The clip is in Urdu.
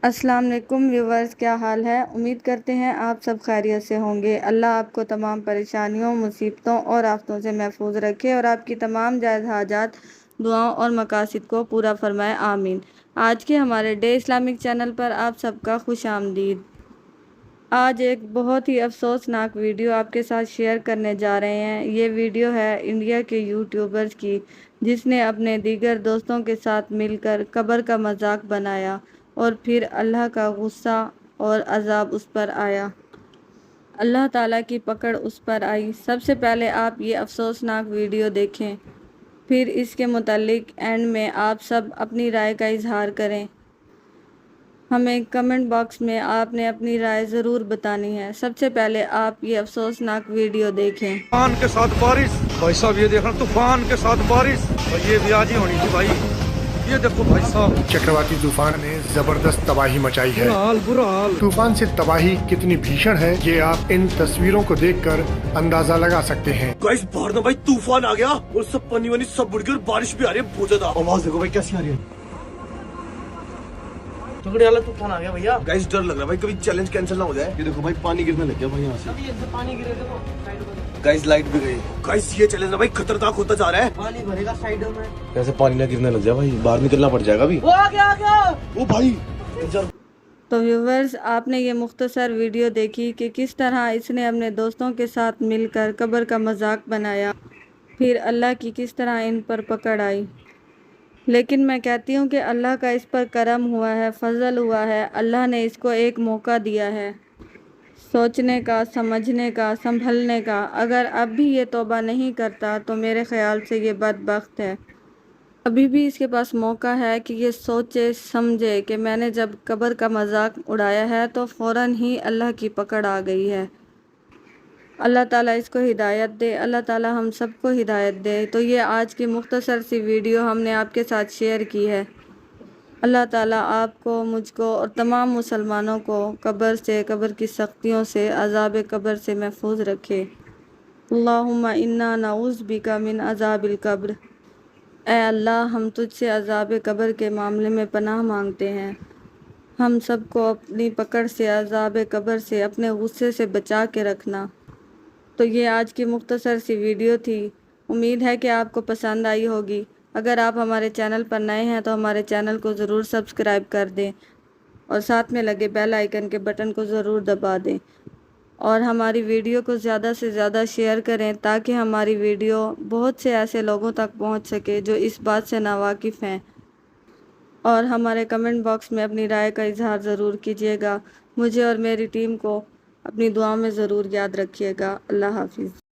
السلام علیکم ویورز، کیا حال ہے؟ امید کرتے ہیں آپ سب خیریت سے ہوں گے۔ اللہ آپ کو تمام پریشانیوں، مصیبتوں اور آفتوں سے محفوظ رکھے اور آپ کی تمام جائز حاجات، دعاؤں اور مقاصد کو پورا فرمائے، آمین۔ آج کے ہمارے ڈے اسلامک چینل پر آپ سب کا خوش آمدید۔ آج ایک بہت ہی افسوسناک ویڈیو آپ کے ساتھ شیئر کرنے جا رہے ہیں۔ یہ ویڈیو ہے انڈیا کے یوٹیوبرز کی، جس نے اپنے دیگر دوستوں کے ساتھ مل کر قبر کا مذاق بنایا اور پھر اللہ کا غصہ اور عذاب اس پر آیا، اللہ تعالیٰ کی پکڑ اس پر آئی۔ سب سے پہلے آپ یہ افسوسناک ویڈیو دیکھیں، پھر اس کے متعلق اینڈ میں آپ سب اپنی رائے کا اظہار کریں۔ ہمیں کمنٹ باکس میں آپ نے اپنی رائے ضرور بتانی ہے۔ سب سے پہلے آپ یہ افسوسناک ویڈیو دیکھیں۔ طوفان کے ساتھ بارش، بھائی صاحب یہ دیکھنا، طوفان کے ساتھ بارش، اور یہ بھی آج ہی ہونی تھی بھائی۔ یہ دیکھو بھائی صاحب، چکرواتی طوفان نے زبردست تباہی مچائی ہے۔ برا حال۔ طوفان سے تباہی کتنی بھیشن ہے یہ آپ ان تصویروں کو دیکھ کر اندازہ لگا سکتے ہیں۔ گائز باہر نا بھائی طوفان آ گیا اور سب پانی وانی سب بڑھ گیا اور بارش بھی آ رہی ہے بہت زیادہ۔ آواز دیکھو بھائی کیسی آ رہی ہے، تگڑے والا طوفان آ گیا بھیا۔ گائز ڈر لگ رہا ہے بھائی کبھی چیلنج کینسل نہ ہو جائے۔ یہ دیکھو بھائی پانی گرنے لگ گیا بھائی یہاں سے، پانی گرے دیکھو گائز لائٹ بھی گئی۔ گائز یہ چیلنج نا بھائی خطرناک ہوتا جا رہا ہے۔ پانی بھرے گا سائڈوں میں، کیسے پانی نہ گرنے لگ جائے بھائی، باہر نکلنا پڑ جائے گا ابھی۔ وہ آ گیا او بھائی تو ویورز، آپ نے یہ مختصر ویڈیو دیکھی کہ کس طرح اس نے اپنے دوستوں کے ساتھ مل کر قبر کا مذاق بنایا، پھر اللہ کی کس طرح ان پر پکڑ آئی۔ لیکن میں کہتی ہوں کہ اللہ کا اس پر کرم ہوا ہے، فضل ہوا ہے۔ اللہ نے اس کو ایک موقع دیا ہے سوچنے کا، سمجھنے کا، سنبھلنے کا۔ اگر اب بھی یہ توبہ نہیں کرتا تو میرے خیال سے یہ بدبخت ہے۔ ابھی بھی اس کے پاس موقع ہے کہ یہ سوچے سمجھے کہ میں نے جب قبر کا مذاق اڑایا ہے تو فوراً ہی اللہ کی پکڑ آ گئی ہے۔ اللہ تعالیٰ اس کو ہدایت دے، اللہ تعالیٰ ہم سب کو ہدایت دے۔ تو یہ آج کی مختصر سی ویڈیو ہم نے آپ کے ساتھ شیئر کی ہے۔ اللہ تعالیٰ آپ کو، مجھ کو اور تمام مسلمانوں کو قبر سے، قبر کی سختیوں سے، عذاب قبر سے محفوظ رکھے۔ اللہم انا نعوذ بک من عذاب القبر۔ اے اللہ، ہم تجھ سے عذاب قبر کے معاملے میں پناہ مانگتے ہیں۔ ہم سب کو اپنی پکڑ سے، عذاب قبر سے، اپنے غصے سے بچا کے رکھنا۔ تو یہ آج کی مختصر سی ویڈیو تھی۔ امید ہے کہ آپ کو پسند آئی ہوگی۔ اگر آپ ہمارے چینل پر نئے ہیں تو ہمارے چینل کو ضرور سبسکرائب کر دیں اور ساتھ میں لگے بیل آئیکن کے بٹن کو ضرور دبا دیں، اور ہماری ویڈیو کو زیادہ سے زیادہ شیئر کریں تاکہ ہماری ویڈیو بہت سے ایسے لوگوں تک پہنچ سکے جو اس بات سے ناواقف ہیں۔ اور ہمارے کمنٹ باکس میں اپنی رائے کا اظہار ضرور کیجیے گا۔ مجھے اور میری ٹیم کو اپنی دعاؤں میں ضرور یاد رکھیے گا۔ اللہ حافظ۔